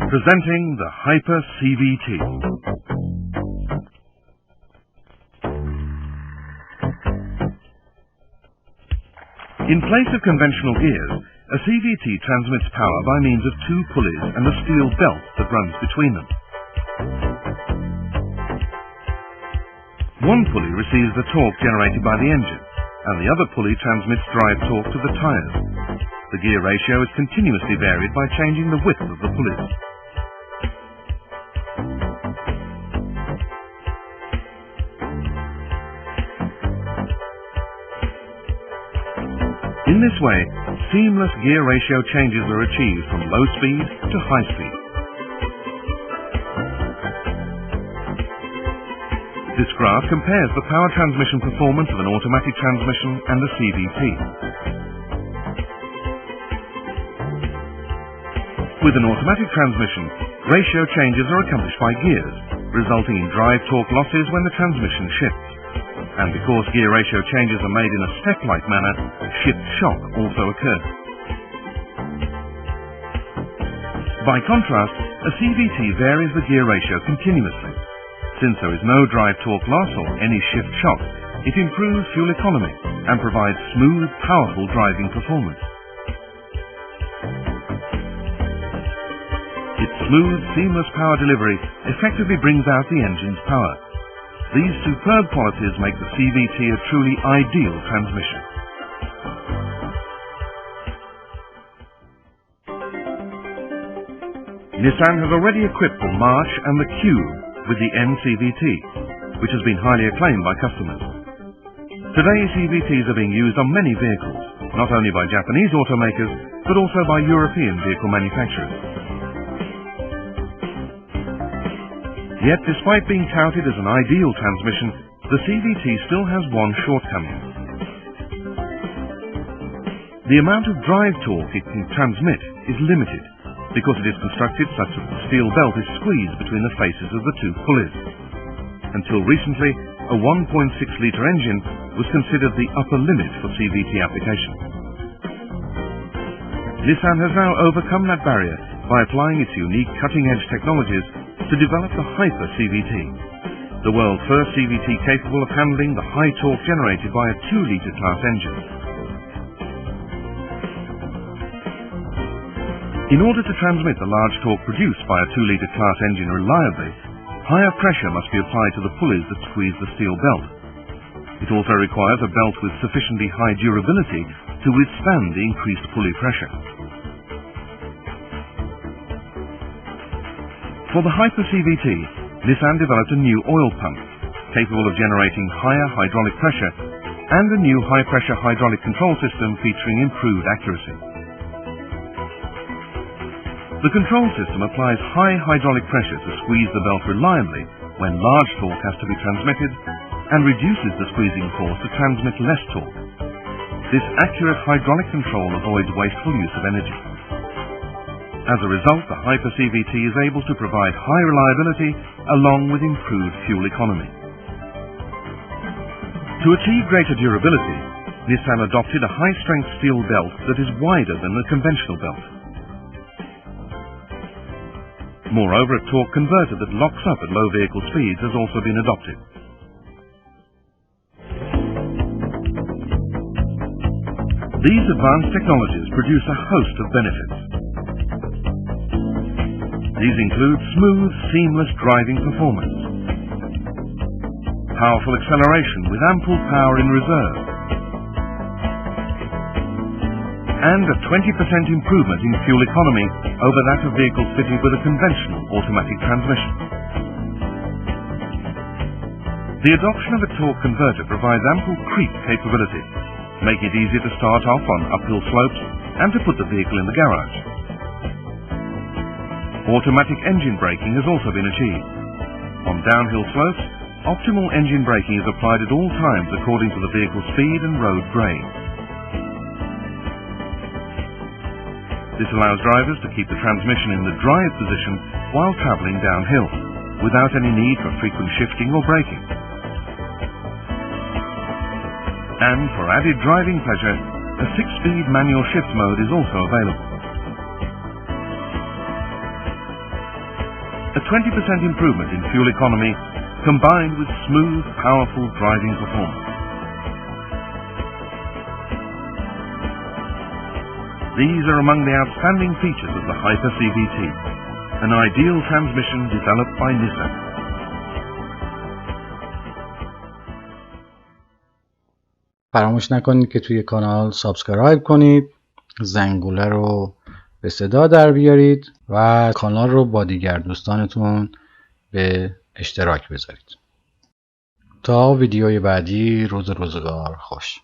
Presenting the Hyper CVT. In place of conventional gears, a CVT transmits power by means of two pulleys and a steel belt that runs between them. One pulley receives the torque generated by the engine, and the other pulley transmits drive torque to the tyres. The gear ratio is continuously varied by changing the width of the pulleys. In this way, seamless gear ratio changes are achieved from low speed to high speed. This graph compares the power transmission performance of an automatic transmission and a CVT. With an automatic transmission, ratio changes are accomplished by gears, resulting in drive torque losses when the transmission shifts. And because gear ratio changes are made in a step-like manner, shift shock also occurs. By contrast, a CVT varies the gear ratio continuously. Since there is no drive torque loss or any shift shock, it improves fuel economy and provides smooth, powerful driving performance. Its smooth, seamless power delivery effectively brings out the engine's power. These superb qualities make the CVT a truly ideal transmission. Nissan has already equipped the March and the Cube with the N-CVT, which has been highly acclaimed by customers. Today, CVTs are being used on many vehicles, not only by Japanese automakers, but also by European vehicle manufacturers. Yet, despite being touted as an ideal transmission, the CVT still has one shortcoming. The amount of drive torque it can transmit is limited because it is constructed such that the steel belt is squeezed between the faces of the two pulleys. Until recently, a 1.6-litre engine was considered the upper limit for CVT application. Nissan has now overcome that barrier by applying its unique cutting-edge technologies to develop the Hyper CVT, the world's first CVT capable of handling the high torque generated by a 2-litre class engine. In order to transmit the large torque produced by a 2-litre class engine reliably, higher pressure must be applied to the pulleys that squeeze the steel belt. It also requires a belt with sufficiently high durability to withstand the increased pulley pressure. For the Hyper CVT, Nissan developed a new oil pump capable of generating higher hydraulic pressure and a new high-pressure hydraulic control system featuring improved accuracy. The control system applies high hydraulic pressure to squeeze the belt reliably when large torque has to be transmitted and reduces the squeezing force to transmit less torque. This accurate hydraulic control avoids wasteful use of energy. As a result, the Hyper CVT is able to provide high reliability along with improved fuel economy. To achieve greater durability, Nissan adopted a high-strength steel belt that is wider than the conventional belt. Moreover, a torque converter that locks up at low vehicle speeds has also been adopted. These advanced technologies produce a host of benefits. These include smooth, seamless driving performance, powerful acceleration with ample power in reserve, and a 20% improvement in fuel economy over that of vehicles fitted with a conventional automatic transmission. The adoption of a torque converter provides ample creep capability, making it easier to start off on uphill slopes and to put the vehicle in the garage. Automatic engine braking has also been achieved. On downhill slopes, optimal engine braking is applied at all times according to the vehicle's speed and road grade. This allows drivers to keep the transmission in the drive position while travelling downhill, without any need for frequent shifting or braking. And for added driving pleasure, a 6-speed manual shift mode is also available. A 20% improvement in fuel economy combined with smooth, powerful driving performance. These are among the outstanding features of the Hyper CVT, an ideal transmission developed by Nissan. فراموش نکنید که توی کانال سابسکرایب کنید، زنگوله رو به صدا در بیارید و کانال رو با دیگر دوستانتون به اشتراک بذارید. تا ویدیوی بعدی، روزگار خوش.